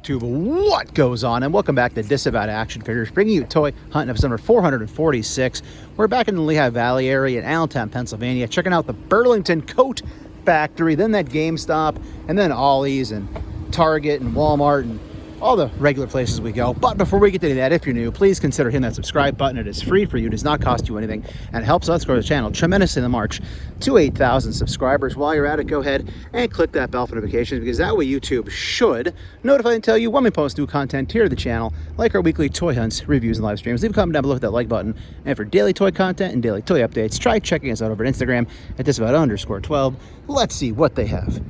YouTube, what goes on? And welcome back to Disavowed Action Figures, bringing you Toy Hunt episode number 446. We're back in the Lehigh Valley area in Allentown, Pennsylvania, checking out the Burlington Coat Factory, then that GameStop, and then Ollies and Target and Walmart and all the regular places we go. But before we get to that, if you're new, please consider hitting that subscribe button. It is free for you, does not cost you anything, and it helps us grow the channel tremendously in the march to 8,000 subscribers. While you're at it, go ahead and click that bell for notifications, because that way YouTube should notify and tell you when we post new content here to the channel, like our weekly toy hunts, reviews, and live streams. Leave a comment down below with that like button. And for daily toy content and daily toy updates, try checking us out over at Instagram at Disavowed_12. Let's see what they have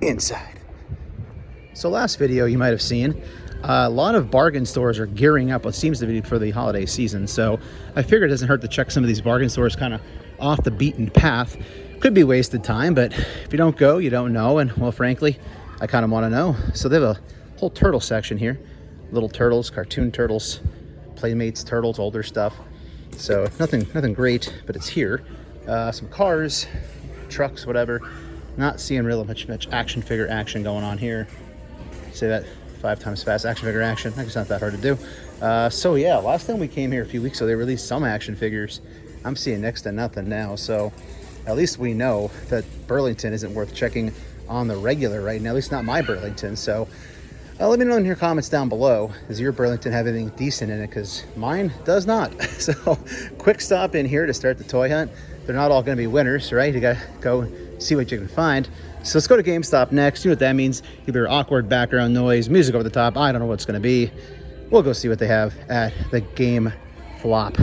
inside. So last video you might have seen, a lot of bargain stores are gearing up what seems to be for the holiday season. So I figured it doesn't hurt to check some of these bargain stores kind of off the beaten path. Could be wasted time, but if you don't go, you don't know. And well, frankly, I kind of want to know. So they have a whole turtle section here. Little turtles, cartoon turtles, Playmates turtles, older stuff. So nothing great, but it's here. Some cars, trucks, whatever. Not seeing really much action figure action going on here. Say that 5 times fast, action figure action. I guess it's not that hard to do. So yeah, last time we came here a few weeks ago, they released some action figures. I'm seeing next to nothing now. So at least we know that Burlington isn't worth checking on the regular right now, at least not my Burlington. So let me know in your comments down below, does your Burlington have anything decent in it? Because mine does not. So quick stop in here to start the toy hunt. They're not all going to be winners, right? You got to go see what you can find. So let's go to GameStop next. You know what that means? Either awkward background noise, music over the top. I don't know what it's going to be. We'll go see what they have at the Game Flop.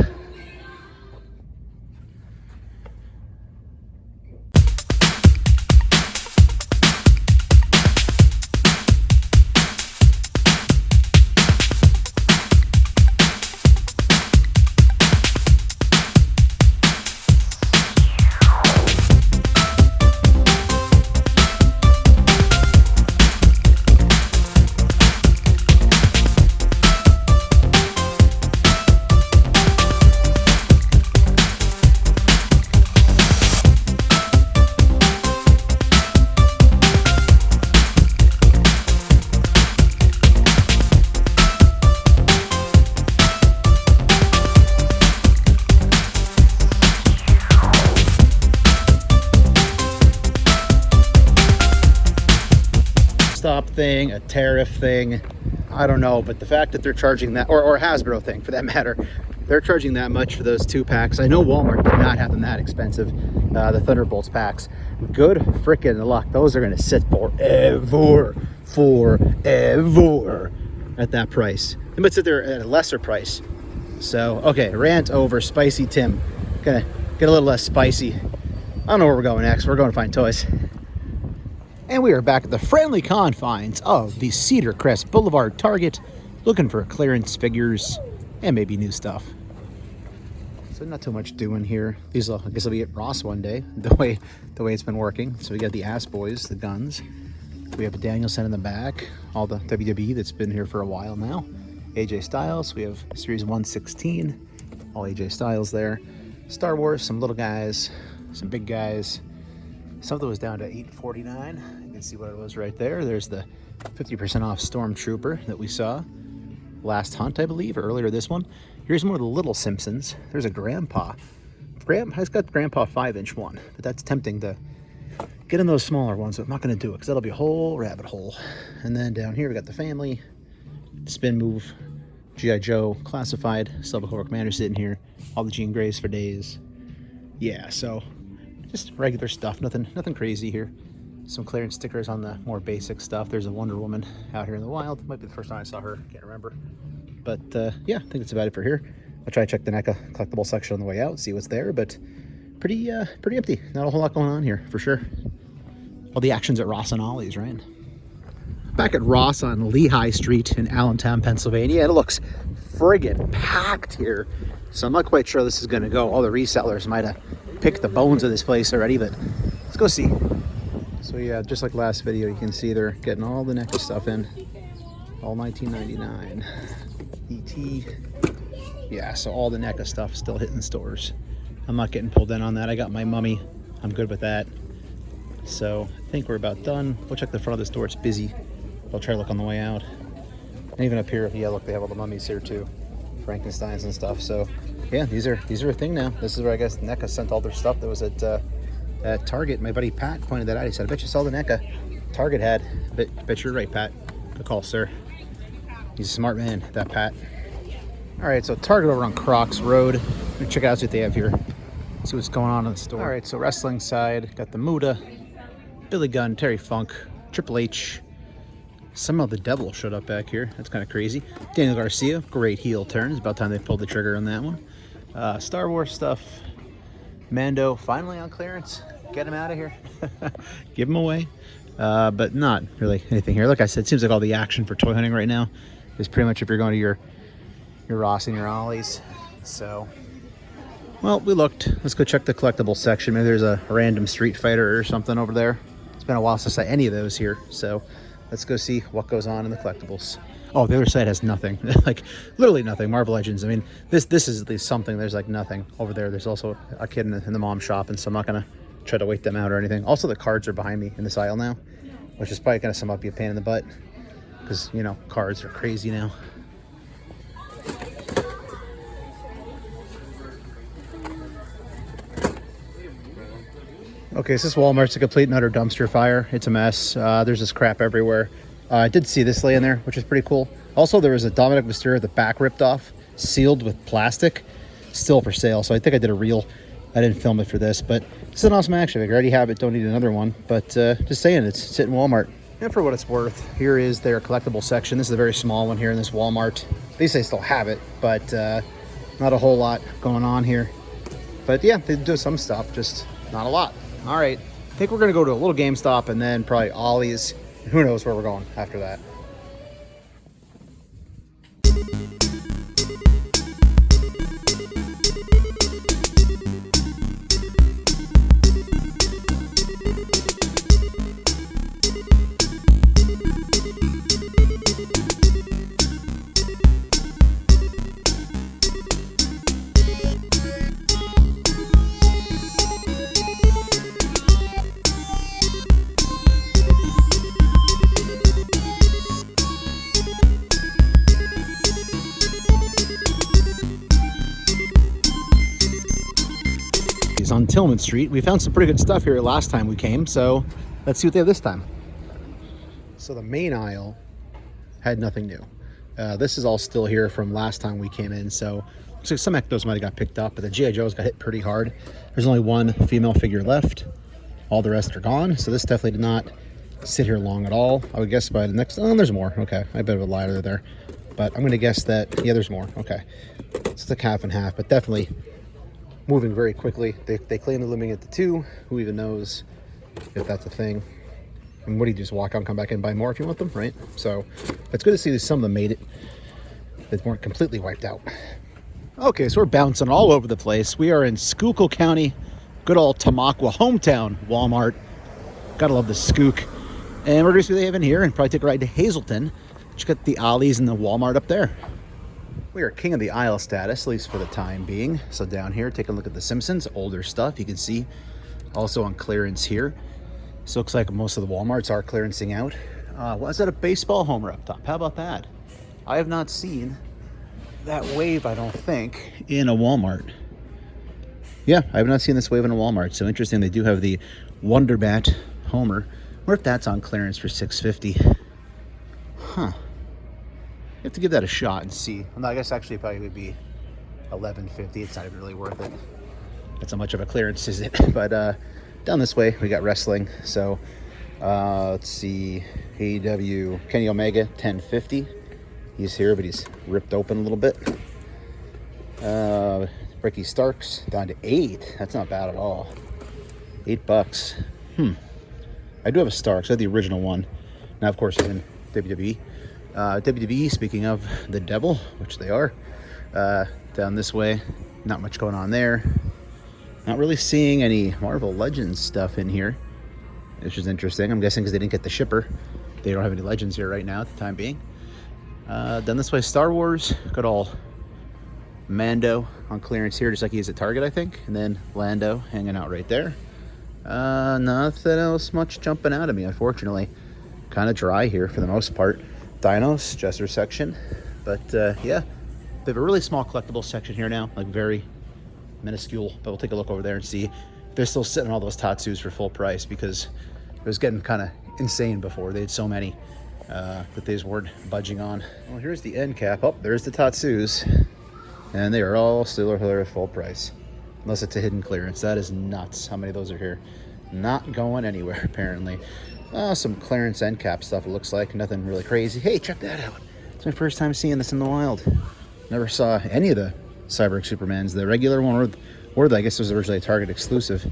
Stop thing, a tariff thing, I don't know, but the fact that they're charging that, or Hasbro thing for that matter, they're charging that much for those 2 packs. I know Walmart did not have them that expensive, the Thunderbolts packs. Good freaking luck. Those are going to sit forever at that price. They might sit there at a lesser price. So, okay, rant over. Spicy Tim. Gonna get a little less spicy. I don't know where we're going next. We're going to find toys. And we are back at the friendly confines of the Cedar Crest Boulevard Target, looking for clearance figures and maybe new stuff. So not too much doing here. These I guess will be at Ross one day, the way it's been working. So we got the Ass Boys, the guns. We have a Danielson in the back, all the WWE that's been here for a while now. AJ Styles, we have Series 116, all AJ Styles there. Star Wars, some little guys, some big guys. Something was down to $8.49. You can see what it was right there. There's the 50% off Stormtrooper that we saw last hunt, I believe, or earlier this one. Here's more of the Little Simpsons. There's a Grandpa. Grandpa's got Grandpa 5-inch one, but that's tempting to get in those smaller ones, but I'm not going to do it because that'll be a whole rabbit hole. And then down here we got the family, Spin Move, G.I. Joe, Classified, Silver Cobra Commander sitting here, all the Jean Greys for days. Yeah, so just regular stuff, nothing crazy here. Some clearance stickers on the more basic stuff. There's a Wonder Woman out here in the wild. Might be the first time I saw her, can't remember. But yeah, I think that's about it for here. I'll try to check the NECA collectible section on the way out, see what's there, but pretty empty. Not a whole lot going on here, for sure. All the action's at Ross and Ollie's, right? Back at Ross on Lehigh Street in Allentown, Pennsylvania. It looks friggin' packed here. So I'm not quite sure this is gonna go. All the resellers might have picked the bones of this place already, but let's go see. So yeah, just like last video, you can see they're getting all the NECA stuff in. All 1999. ET. Yeah, so all the NECA stuff still hitting stores. I'm not getting pulled in on that. I got my mummy. I'm good with that. So I think we're about done. We'll check the front of the store. It's busy. I'll try to look on the way out. And even up here, yeah, look, they have all the mummies here too, Frankensteins and stuff. So yeah, these are a thing now. This is where I guess NECA sent all their stuff that was at Target. My buddy Pat pointed that out. He said, I bet you saw the NECA Target had. Bet you're right, Pat. Good call, sir. He's a smart man, that Pat. All right, so Target over on Krocks Road. Check out what they have here. See what's going on in the store. All right, so wrestling side, got the Muta, Billy Gunn, Terry Funk, Triple H. Somehow the Devil showed up back here. That's kind of crazy. Daniel Garcia, great heel turn. It's about time they pulled the trigger on that one. Star Wars stuff. Mando finally on clearance. Get him out of here. Give him away. But not really anything here. Like I said, it seems like all the action for toy hunting right now is pretty much if you're going to your Ross and your Ollies. So, well, we looked. Let's go check the collectible section. Maybe there's a random Street Fighter or something over there. It's been a while since I saw any of those here. So let's go see what goes on in the collectibles. Oh, the other side has nothing. Like literally nothing. Marvel Legends. I mean, this is at least something. There's like nothing over there. There's also a kid in the mom shop, and so I'm not gonna try to wait them out or anything. Also, the cards are behind me in this aisle now, which is probably gonna somewhat be a pain in the butt because, you know, cards are crazy now. Okay, so this Walmart's a complete and utter dumpster fire. It's a mess. There's this crap everywhere. I did see this laying there, which is pretty cool. Also, there was a Dominic Mysterio, the back ripped off, sealed with plastic, still for sale. So I think I did a reel. I didn't film it for this, but it's an awesome action figure. I already have it, don't need another one. But just saying, it's sitting in Walmart. And for what it's worth, here is their collectible section. This is a very small one here in this Walmart. At least they still have it, but not a whole lot going on here. But yeah, they do some stuff, just not a lot. All right, I think we're gonna go to a little GameStop and then probably Ollies. Who knows where we're going after that. On Tilghman Street. We found some pretty good stuff here last time we came, so let's see what they have this time. So the main aisle had nothing new. This is all still here from last time we came in, so looks like some Ectos might have got picked up, but the G.I. Joes got hit pretty hard. There's only one female figure left. All the rest are gone, so this definitely did not sit here long at all. I would guess by the next... Oh, there's more. Okay, I bet a lighter there. But I'm going to guess that... Yeah, there's more. Okay. So it's like half and half, but definitely moving very quickly. They claim they're limiting it to 2. Who even knows if that's a thing? And what do you just walk out and come back and buy more if you want them, right? So it's good to see that some of them made it. They weren't completely wiped out. Okay, so we're bouncing all over the place. We are in Schuylkill County, good old Tamaqua hometown Walmart. Gotta love the Skook. And we're gonna see what they have in here and probably take a ride to Hazleton. Check out the Ollies and the Walmart up there. We are king of the aisle status, at least for the time being. So down here, take a look at the Simpsons, older stuff. You can see also on clearance here. So looks like most of the Walmarts are clearancing out. Was that a baseball homer up top? How about that? I have not seen that wave, I don't think, in a Walmart. Yeah, I have not seen this wave in a Walmart. So interesting, they do have the Wonder Bat homer. I wonder if that's on clearance for $6.50. Huh. You have to give that a shot and see. Well, no, I guess actually it probably would be $11.50. It's not even really worth it. That's how much of a clearance is it? But down this way we got wrestling. So let's see, AEW Kenny Omega, $10.50. He's here, but he's ripped open a little bit. Ricky Starks down to $8. That's not bad at all. $8. I do have a Starks. I have the original one. Now, of course, he's in WWE. WWE, speaking of the devil, which they are, down this way, not much going on there. Not really seeing any Marvel Legends stuff in here, which is interesting. I'm guessing because they didn't get the shipper. They don't have any Legends here right now at the time being. Down this way, Star Wars, got all Mando on clearance here, just like he is at Target, I think. And then Lando hanging out right there. Nothing else much jumping out at me, unfortunately. Kind of dry here for the most part. Dinos, Jester section. But yeah, they have a really small collectible section here now, like very minuscule. But we'll take a look over there and see if they're still sitting all those Tatsus for full price, because it was getting kind of insane before. They had so many that they just weren't budging on. Well, here's the end cap. Oh, there's the Tatsus, and they are all still at full price, unless it's a hidden clearance. That is nuts. How many of those are here? Not going anywhere apparently. Some clearance end cap stuff. It looks like nothing really crazy. Hey, check that out. It's my first time seeing this in the wild. Never saw any of the Cyborg Supermans, the regular one, or I guess it was originally a Target exclusive.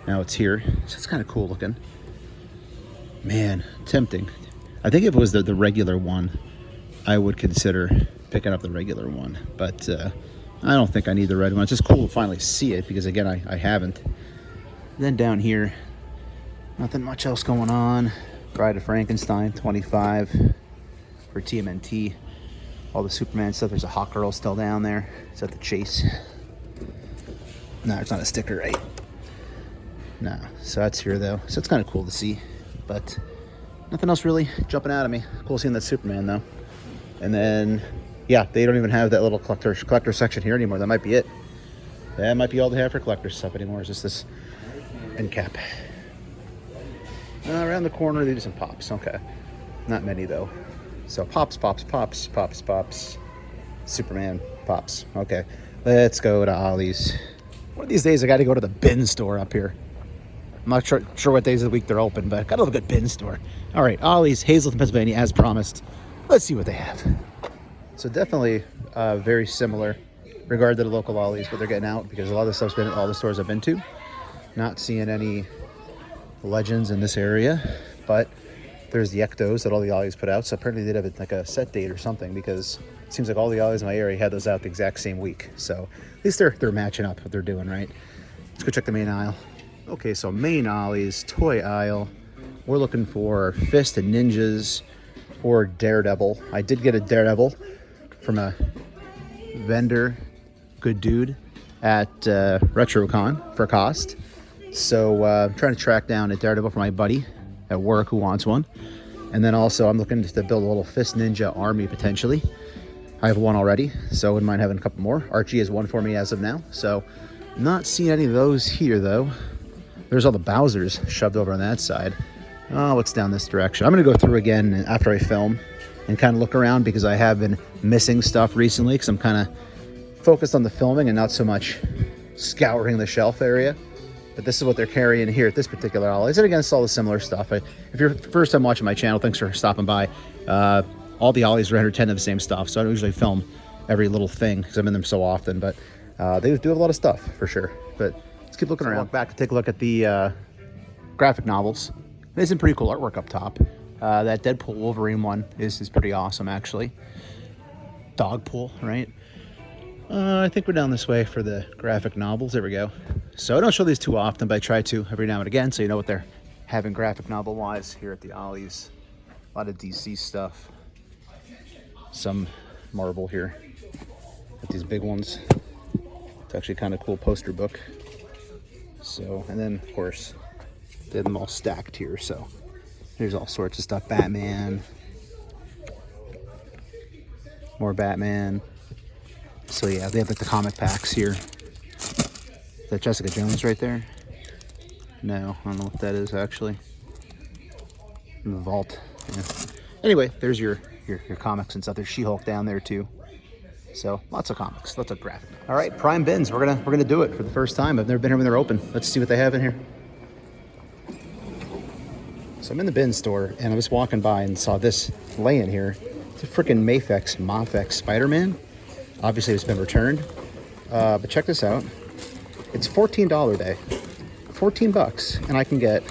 Now it's here, so it's kind of cool looking. Man, tempting. I think if it was the regular one, I would consider picking up the regular one, but I don't think I need the red one. It's just cool to finally see it, because again, I haven't. Then down here, nothing much else going on. Bride of Frankenstein, 25 for TMNT. All the Superman stuff. There's a Hawk Girl still down there. Is that the Chase? No, it's not a sticker, right? No. So that's here though. So it's kind of cool to see, but nothing else really jumping out at me. Cool seeing that Superman though. And then, yeah, they don't even have that little collector section here anymore. That might be it. That might be all they have for collector stuff anymore. It's just this end cap. Around the corner, they do some pops. Okay. Not many though. So pops, pops, pops, pops, pops. Superman pops. Okay. Let's go to Ollie's. One of these days I got to go to the bin store up here. I'm not sure what days of the week they're open, but got to look at bin store. All right, Ollie's, Hazleton, Pennsylvania, as promised. Let's see what they have. So definitely very similar regard to the local Ollie's, but they're getting out, because a lot of the stuff's been at all the stores I've been to. Not seeing any legends in this area, but there's the Ectos that all the Ollies put out. So apparently they'd have like a set date or something, because it seems like all the Ollies in my area had those out the exact same week. So at least they're matching up what they're doing, right? Let's go check the main aisle. Okay, so main Ollie's toy aisle. We're looking for Fist and Ninjas or Daredevil. I did get a Daredevil from a vendor, good dude, at RetroCon for cost. So I'm trying to track down a Daredevil for my buddy at work who wants one. And then also I'm looking to build a little Fist Ninja army potentially. I have one already, so I wouldn't mind having a couple more. Archie has one for me as of now. So not seeing any of those here though. There's all the Bowsers shoved over on that side. Oh, what's down this direction? I'm gonna go through again after I film and kind of look around, because I have been missing stuff recently, because I'm kind of focused on the filming and not so much scouring the shelf area. But this is what they're carrying here at this particular Ollie's. And again, it's all the similar stuff. If you're first time watching my channel, thanks for stopping by. All the Ollies are 110 of the same stuff, so I don't usually film every little thing because I'm in them so often. But they do have a lot of stuff for sure. But let's keep looking around. Walk back to take a look at the graphic novels. There's some pretty cool artwork up top. That Deadpool Wolverine one is pretty awesome, actually. Dogpool, right? I think we're down this way for the graphic novels. There we go. So I don't show these too often, but I try to every now and again, so you know what they're having graphic novel wise here at the Ollies. A lot of DC stuff. Some Marvel here. Got these big ones. It's actually kind of cool poster book. So, and then of course, they have them all stacked here. So there's all sorts of stuff. Batman. More Batman. So yeah, they have like the comic packs here. Is that Jessica Jones right there? No, I don't know what that is actually. In the vault. Yeah. Anyway, there's your comics and stuff. There's She-Hulk down there too. So lots of comics, lots of graphic. All right, Prime Bins. We're gonna do it for the first time. I've never been here when they're open. Let's see what they have in here. So I'm in the bin store and I was walking by and saw this laying here. It's a freaking Mafex Spider-Man. Obviously it's been returned, but check this out. It's $14 day, 14 bucks, and I can get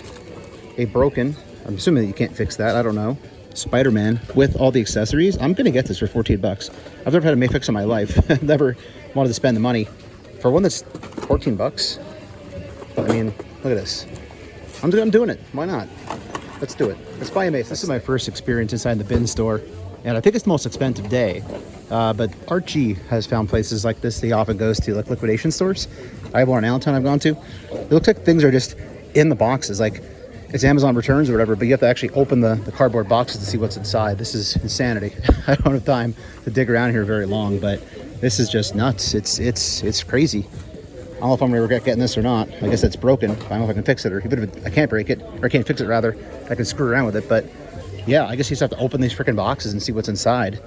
a broken, I'm assuming that you can't fix that, I don't know, Spider-Man with all the accessories. I'm gonna get this for 14 bucks. I've never had a Mafex in my life. I've never wanted to spend the money for one that's 14 bucks. But I mean, look at this. I'm doing it, why not? Let's do it. Let's buy a Mafex. This is my first experience inside the bin store, and I think it's the most expensive day. But Archie has found places like this he often goes to, like liquidation stores. I have one in Allentown I've gone to. It looks like things are just in the boxes. Like it's Amazon returns or whatever, but you have to actually open the cardboard boxes to see what's inside. This is insanity. I don't have time to dig around here very long, but this is just nuts. It's crazy. I don't know if I'm gonna regret getting this or not. I guess it's broken. I don't know if I can fix it, or even if I can't break it, or I can't fix it rather. I can screw around with it, but yeah, I guess you just have to open these freaking boxes and see what's inside.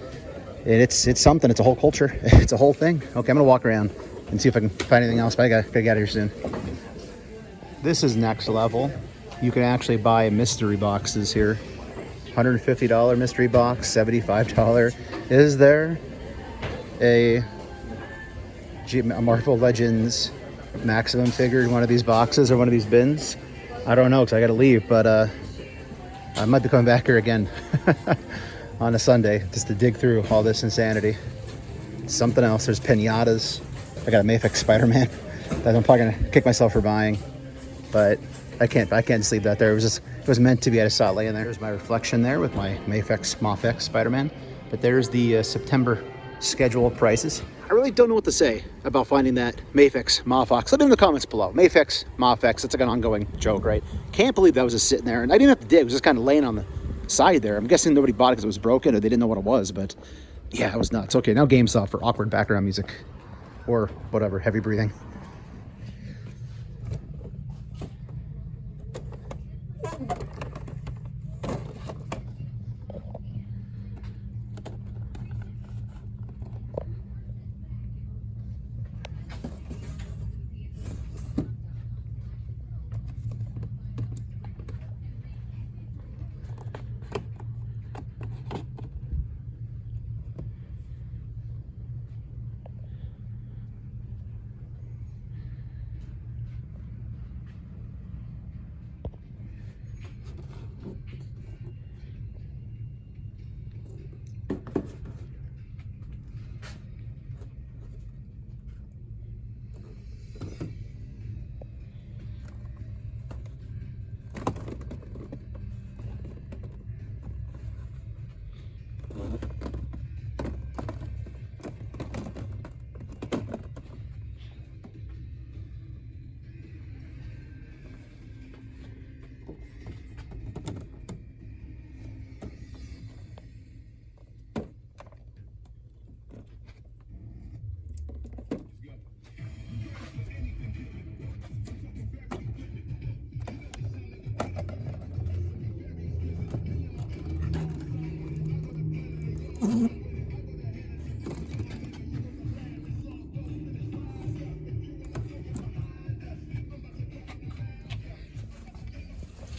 And it's something. It's a whole culture. It's a whole thing. Okay, I'm gonna walk around and see if I can find anything else, but I gotta get out of here soon. This is next level. You can actually buy mystery boxes here. $150 mystery box, $75. Is there a Marvel Legends maximum figure in one of these boxes or one of these bins? I don't know, because I gotta leave, but I might be coming back here again on a Sunday just to dig through all this insanity. It's something else. There's pinatas. I got a Mafex Spider-Man that I'm probably gonna kick myself for buying, but I can't just leave that there. It was meant to be. I just saw it laying there. There's my reflection there with my Mafex Spider-Man. But there's the September schedule of prices. I really don't know what to say about finding that Mafex Mafex. Let me know in the comments below. Mafex Mafex. It's like an ongoing joke, right? Can't believe that was just sitting there, and I didn't have to dig. It was just kind of laying on the side there. I'm guessing nobody bought it because it was broken or they didn't know what it was. But yeah, it was nuts. Okay, now GameStop for awkward background music or whatever, heavy breathing.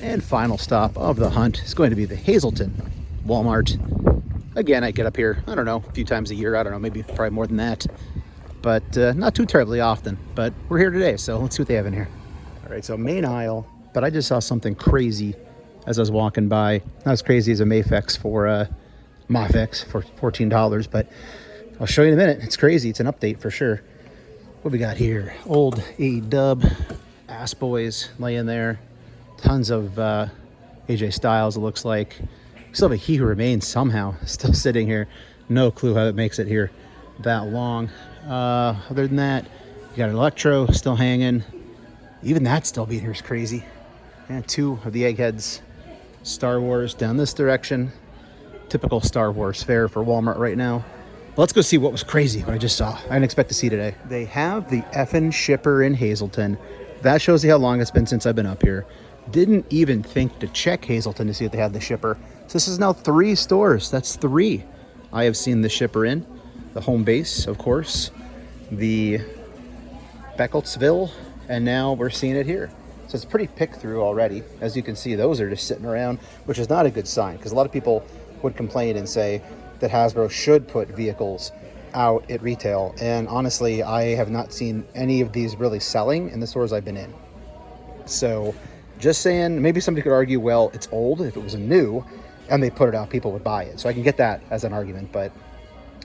And final stop of the hunt is going to be the Hazleton Walmart. Again, I get up here, I don't know, a few times a year. I don't know, maybe probably more than that. But not too terribly often. But we're here today, so let's see what they have in here. All right, so main aisle. But I just saw something crazy as I was walking by. Not as crazy as a Mafex for $14, but I'll show you in a minute. It's crazy. It's an update for sure. What we got here? Old A-Dub Ass Boys laying there. Tons of AJ Styles, it looks like. We still have a He Who Remains somehow still sitting here. No clue how it makes it here that long. Other than that, you got an Electro still hanging. Even that still being here is crazy. And two of the Eggheads. Star Wars down this direction. Typical Star Wars fare for Walmart right now. But let's go see what was crazy, what I just saw. I didn't expect to see today. They have the effing shipper in Hazleton. That shows you how long it's been since I've been up here. Didn't even think to check Hazleton to see if they had the shipper. So this is now 3 stores. That's 3 I have seen the shipper in. The home base, of course. The Beckelsville. And now we're seeing it here. So it's pretty picked through already. As you can see, those are just sitting around, which is not a good sign. Because a lot of people would complain and say that Hasbro should put vehicles out at retail. And honestly, I have not seen any of these really selling in the stores I've been in. So just saying, maybe somebody could argue, well, it's old. If it was new and they put it out, people would buy it. So I can get that as an argument, but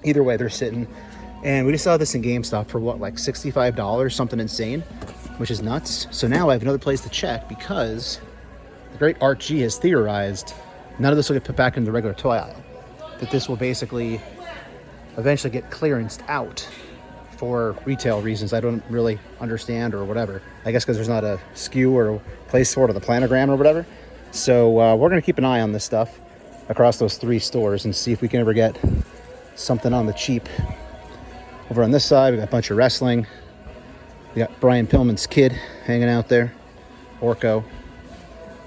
either way, they're sitting. And we just saw this in GameStop for what, like $65, something insane, which is nuts. So now I have another place to check because the great Art G has theorized none of this will get put back into the regular toy aisle. That this will basically eventually get clearanced out for retail reasons I don't really understand or whatever. I guess because there's not a SKU or a place for it or the planogram or whatever. So we're going to keep an eye on this stuff across those 3 stores and see if we can ever get something on the cheap. Over on this side, we got a bunch of wrestling. We got Brian Pillman's kid hanging out there. Orko.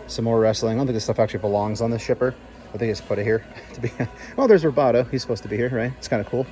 Some more wrestling. I don't think this stuff actually belongs on the shipper. I think it's put it here to be. Well, there's Roboto. He's supposed to be here, right? It's kind of cool.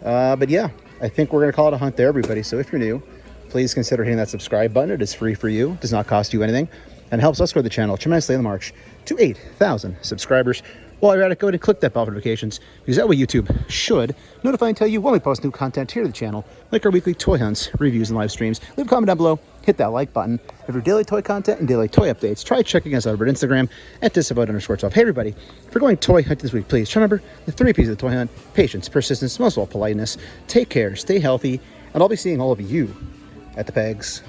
But yeah, I think we're going to call it a hunt there, everybody. So if you're new, please consider hitting that subscribe button. It is free for you. It does not cost you anything. And helps us grow the channel tremendously on the march to 8,000 subscribers. While you're at it, go ahead and click that bell for notifications, because that way YouTube should notify and tell you when we post new content here to the channel, like our weekly toy hunts, reviews, and live streams. Leave a comment down below, hit that like button. If your daily toy content and daily toy updates, try checking us out over at Instagram at Disavowed_12. Hey everybody, if you're going toy hunting this week, please try to remember the 3 P's of the toy hunt: patience, persistence, most of all politeness. Take care, stay healthy, and I'll be seeing all of you at the pegs.